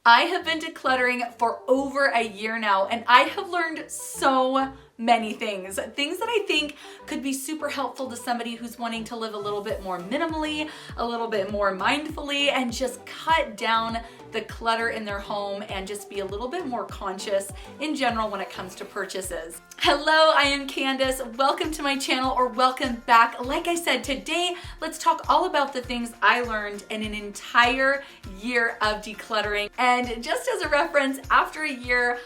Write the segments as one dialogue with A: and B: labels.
A: I have been decluttering for over a year now, and I have learned so many things that I think could be super helpful to somebody who's wanting to live a little bit more minimally, a little bit more mindfully, and just cut down the clutter in their home and just be a little bit more conscious in general when it comes to purchases. Hello, I am Candace. Welcome to my channel, or welcome back. Like I said, today let's talk all about the things I learned in an entire year of decluttering. And just as a reference, after a year,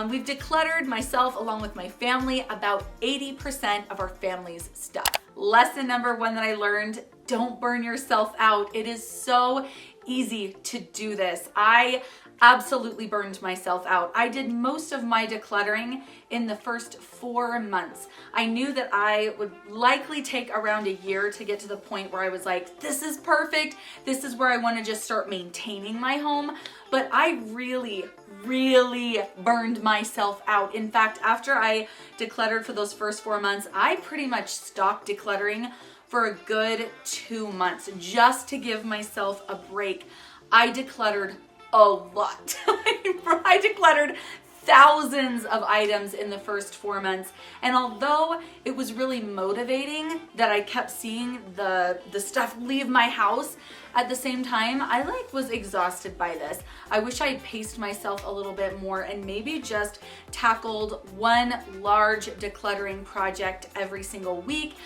A: we've decluttered, myself along with my family, about 80% of our family's stuff. Lesson number one that I learned: don't burn yourself out. It is so easy to do this. I absolutely burned myself out. I did most of my decluttering in the first 4 months. I knew that I would likely take around a year to get to the point where I was like, this is perfect. This is where I want to just start maintaining my home. But I really burned myself out. In fact, after I decluttered for those first 4 months, I pretty much stopped decluttering for a good 2 months just to give myself a break. I decluttered a lot. I decluttered thousands of items in the first 4 months. And although it was really motivating that I kept seeing the stuff leave my house, at the same time, I was exhausted by this. I wish I had paced myself a little bit more and maybe just tackled one large decluttering project every single week,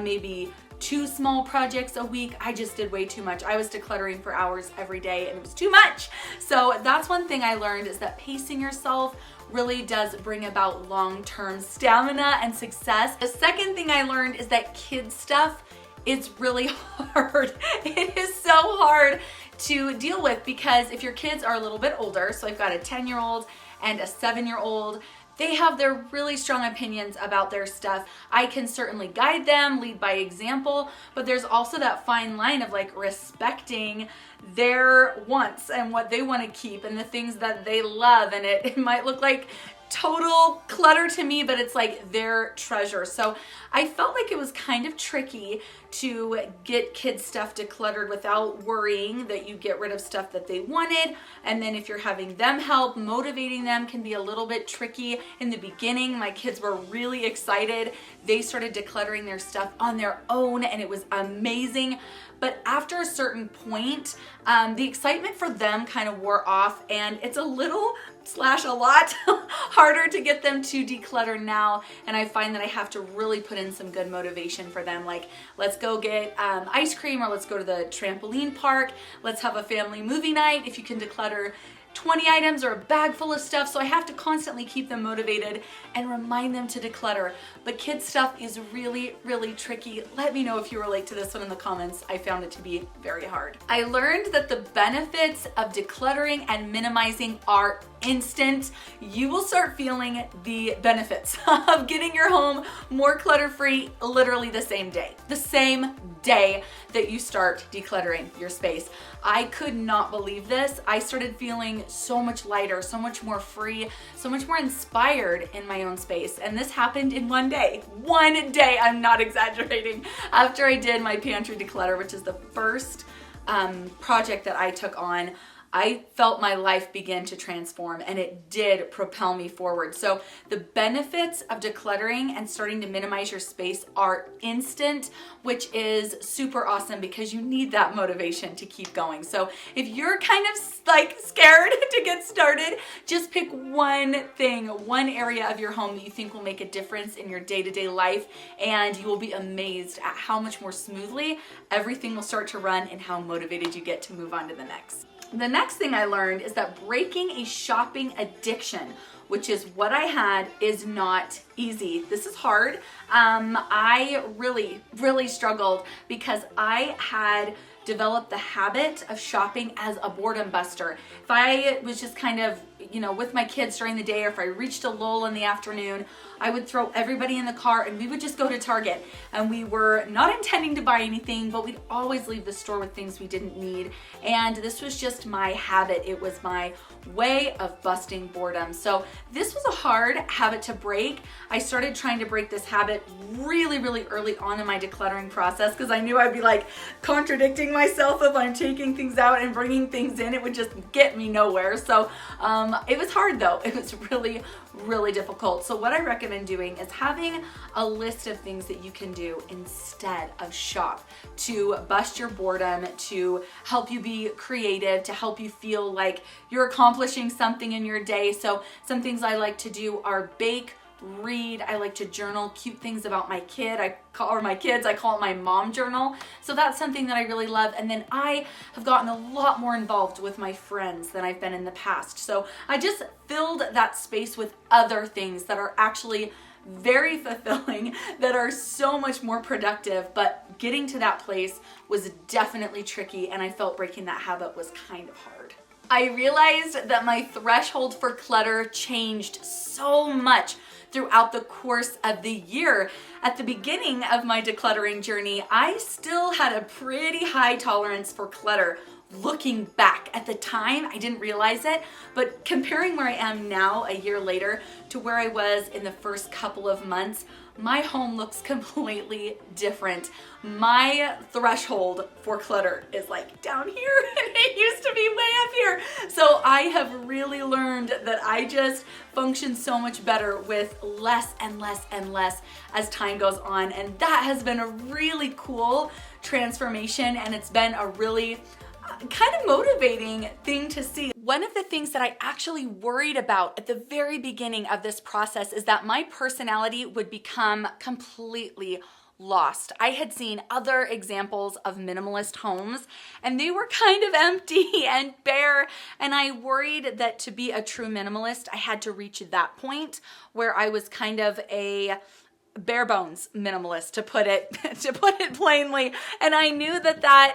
A: maybe 2 small projects a week. I just did way too much. I was decluttering for hours every day and it was too much. So that's one thing I learned, is that pacing yourself really does bring about long-term stamina and success. The second thing I learned is that kids stuff, it's really hard. It is so hard to deal with, because if your kids are a little bit older, so I've got a 10-year-old and a 7-year-old, they have their really strong opinions about their stuff. I can certainly guide them, lead by example, but there's also that fine line of respecting their wants and what they want to keep and the things that they love. And it might look like total clutter to me, but it's their treasure. So I felt like it was kind of tricky to get kids' stuff decluttered without worrying that you get rid of stuff that they wanted. And then if you're having them help, motivating them can be a little bit tricky. In the beginning, my kids were really excited. They started decluttering their stuff on their own and it was amazing. But after a certain point, the excitement for them kind of wore off, and it's a little / a lot harder to get them to declutter now. And I find that I have to really put in some good motivation for them. Let's go get ice cream, or let's go to the trampoline park. Let's have a family movie night if you can declutter 20 items or a bag full of stuff. So I have to constantly keep them motivated and remind them to declutter. But kids stuff is really tricky. Let me know if you relate to this one in the comments. I found it to be very hard. I learned that the benefits of decluttering and minimizing are instant. You will start feeling the benefits of getting your home more clutter-free literally the same day. The same day that you start decluttering your space. I could not believe this. I started feeling so much lighter, so much more free, so much more inspired in my own space. And this happened in one day. One day, I'm not exaggerating. After I did my pantry declutter, which is the first project that I took on, I felt my life begin to transform, and it did propel me forward. So the benefits of decluttering and starting to minimize your space are instant, which is super awesome because you need that motivation to keep going. So if you're kind of scared to get started, just pick one thing, one area of your home that you think will make a difference in your day-to-day life, and you will be amazed at how much more smoothly everything will start to run and how motivated you get to move on to the next. The next thing I learned is that breaking a shopping addiction, which is what I had, is not easy. This is hard. I really struggled because I had developed the habit of shopping as a boredom buster. If I was just kind of you know, with my kids during the day, or if I reached a lull in the afternoon, I would throw everybody in the car and we would just go to Target. And we were not intending to buy anything, but we'd always leave the store with things we didn't need. And this was just my habit. It was my way of busting boredom. So this was a hard habit to break. I started trying to break this habit really, really early on in my decluttering process, because I knew I'd be like contradicting myself if I'm taking things out and bringing things in. It would just get me nowhere. So it was hard though. It was really, really difficult. So what I recommend doing is having a list of things that you can do instead of shop to bust your boredom, to help you be creative, to help you feel like you're accomplishing something in your day. So some things I like to do are bake, read. I like to journal cute things about my kid. I call it my mom journal. So that's something that I really love. And then I have gotten a lot more involved with my friends than I've been in the past. So I just filled that space with other things that are actually very fulfilling, that are so much more productive. But getting to that place was definitely tricky, and I felt breaking that habit was kind of hard. I realized that my threshold for clutter changed so much throughout the course of the year. At the beginning of my decluttering journey, I still had a pretty high tolerance for clutter. Looking back at the time, I didn't realize it, but comparing where I am now a year later to where I was in the first couple of months, my home looks completely different. My threshold for clutter is like down here, and it used to be way up here. So I have really learned that I just function so much better with less and less and less as time goes on. And that has been a really cool transformation, and it's been a really kind of motivating thing to see. One of the things that I actually worried about at the very beginning of this process is that my personality would become completely lost. I had seen other examples of minimalist homes, and they were kind of empty and bare, and I worried that to be a true minimalist, I had to reach that point where I was kind of a bare bones minimalist, to put it plainly. And I knew that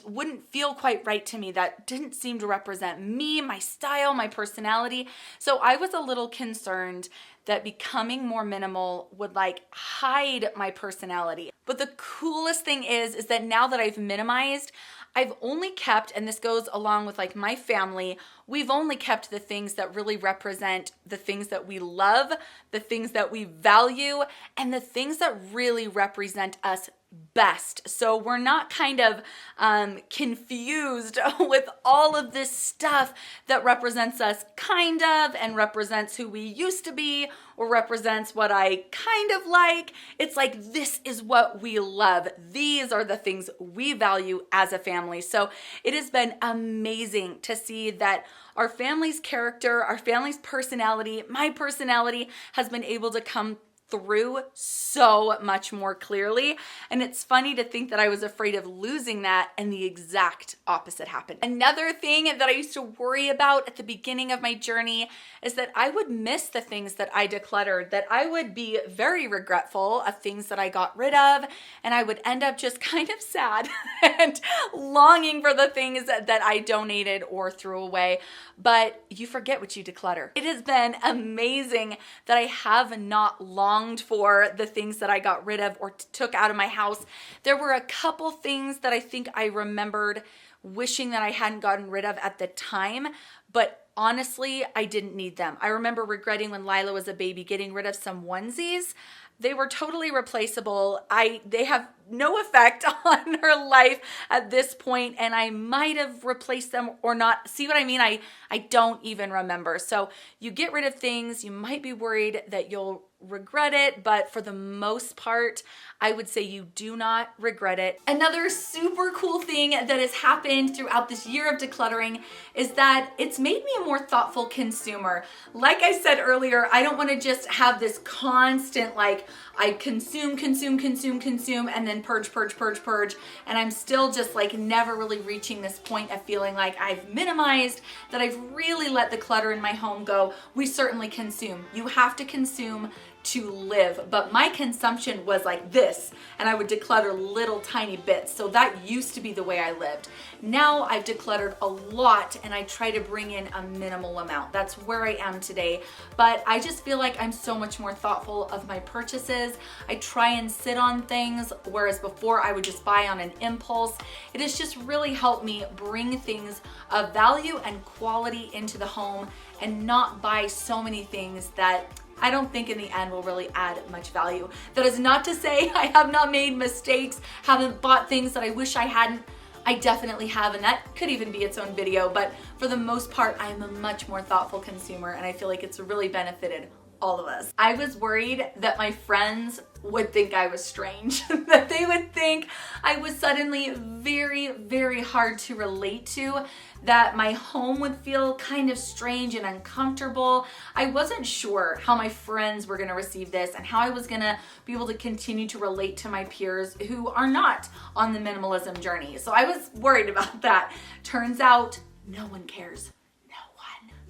A: wouldn't feel quite right to me. That didn't seem to represent me, my style, my personality. So I was a little concerned that becoming more minimal would like hide my personality. But the coolest thing is that now that I've minimized, I've only kept, and this goes along with like my family, we've only kept the things that really represent the things that we love, the things that we value, and the things that really represent us best. So we're not kind of confused with all of this stuff that represents us kind of, and represents who we used to be, or represents what I kind of like. It's like, this is what we love. These are the things we value as a family. So it has been amazing to see that our family's character, our family's personality, my personality has been able to come through so much more clearly. And it's funny to think that I was afraid of losing that, and the exact opposite happened. Another thing that I used to worry about at the beginning of my journey is that I would miss the things that I decluttered, that I would be very regretful of things that I got rid of, and I would end up just kind of sad and longing for the things that I donated or threw away. But you forget what you declutter. It has been amazing that I have not longed for the things that I got rid of or took out of my house. There were a couple things that I think I remembered wishing that I hadn't gotten rid of at the time, but honestly, I didn't need them. I remember regretting when Lila was a baby getting rid of some onesies. They were totally replaceable. They have no effect on her life at this point, and I might have replaced them or not. See what I mean? I don't even remember. So you get rid of things, you might be worried that you'll regret it, but for the most part, I would say you do not regret it. Another super cool thing that has happened throughout this year of decluttering is that it's made me a more thoughtful consumer. Like I said earlier, I don't want to just have this constant, like, I consume, and then purge, and I'm still just like never really reaching this point of feeling like I've minimized, that I've really let the clutter in my home go. We certainly consume. You have to consume to live, but my consumption was like this, and I would declutter little tiny bits. So that used to be the way I lived. Now I've decluttered a lot, and I try to bring in a minimal amount. That's where I am today, but I just feel like I'm so much more thoughtful of my purchases. I try and sit on things, whereas before I would just buy on an impulse. It has just really helped me bring things of value and quality into the home and not buy so many things that I don't think in the end will really add much value. That is not to say I have not made mistakes, haven't bought things that I wish I hadn't. I definitely have, and that could even be its own video, but for the most part, I am a much more thoughtful consumer, and I feel like it's really benefited all of us. I was worried that my friends would think I was strange, that they would think I was suddenly very, very hard to relate to, that my home would feel kind of strange and uncomfortable. I wasn't sure how my friends were gonna receive this and how I was gonna be able to continue to relate to my peers who are not on the minimalism journey. So I was worried about that. Turns out, no one cares.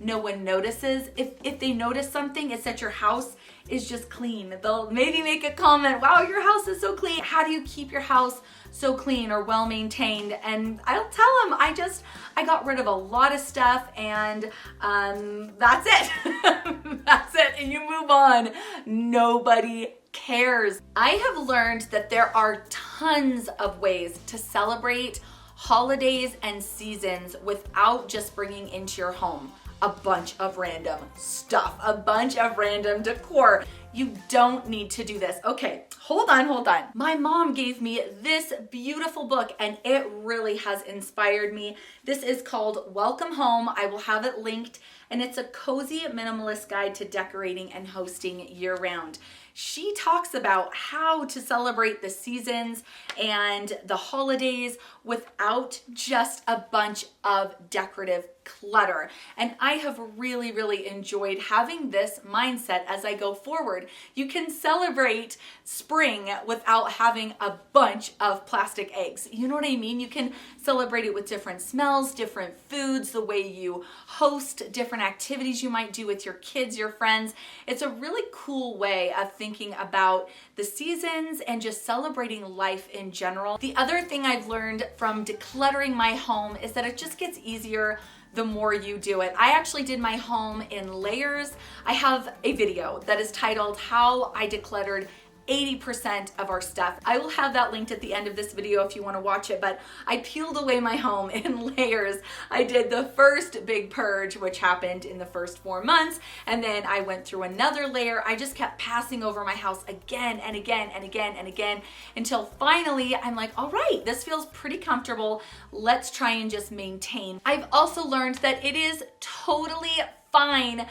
A: No one notices. If they notice something, it's that your house is just clean. They'll maybe make a comment, wow, your house is so clean. How do you keep your house so clean or well maintained? And I'll tell them, I got rid of a lot of stuff, and that's it. That's it, and you move on. Nobody cares. I have learned that there are tons of ways to celebrate holidays and seasons without just bringing into your home a bunch of random stuff, a bunch of random decor. You don't need to do this. Okay, hold on. My mom gave me this beautiful book, and it really has inspired me. This is called Welcome Home. I will have it linked, and it's a cozy minimalist guide to decorating and hosting year-round. She talks about how to celebrate the seasons and the holidays without just a bunch of decorative clutter. And I have really, really enjoyed having this mindset as I go forward. You can celebrate spring without having a bunch of plastic eggs. You know what I mean? You can celebrate it with different smells, different foods, the way you host, different activities you might do with your kids, your friends. It's a really cool way of thinking about the seasons and just celebrating life in general. The other thing I've learned from decluttering my home is that it just gets easier the more you do it. I actually did my home in layers. I have a video that is titled How I Decluttered 80% of our stuff. I will have that linked at the end of this video if you want to watch it, but I peeled away my home in layers. I did the first big purge, which happened in the first 4 months, and then I went through another layer. I just kept passing over my house again and again and again and again until finally I'm like, all right, this feels pretty comfortable. Let's try and just maintain. I've also learned that it is totally fine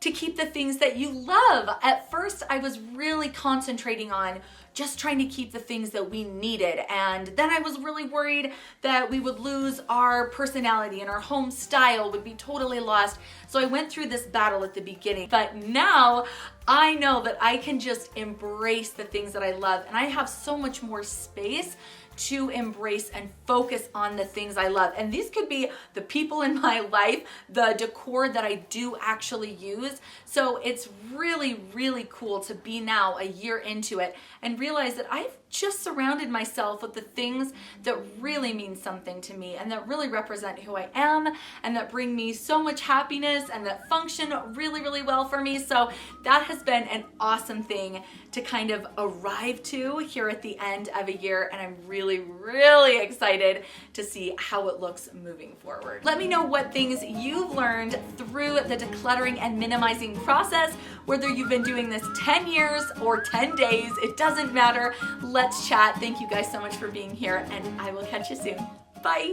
A: to keep the things that you love. At first, I was really concentrating on just trying to keep the things that we needed. And then I was really worried that we would lose our personality and our home style would be totally lost. So I went through this battle at the beginning. But now I know that I can just embrace the things that I love. And I have so much more space to embrace and focus on the things I love. And these could be the people in my life, the decor that I do actually use. So it's really, really cool to be now a year into it and realize that I've just surrounded myself with the things that really mean something to me and that really represent who I am and that bring me so much happiness and that function really, really well for me. So that has been an awesome thing to kind of arrive to here at the end of a year, and I'm really, really excited to see how it looks moving forward. Let me know what things you've learned through the decluttering and minimizing process, whether you've been doing this 10 years or 10 days, it doesn't matter. Let's chat. Thank you guys so much for being here, and I will catch you soon. Bye.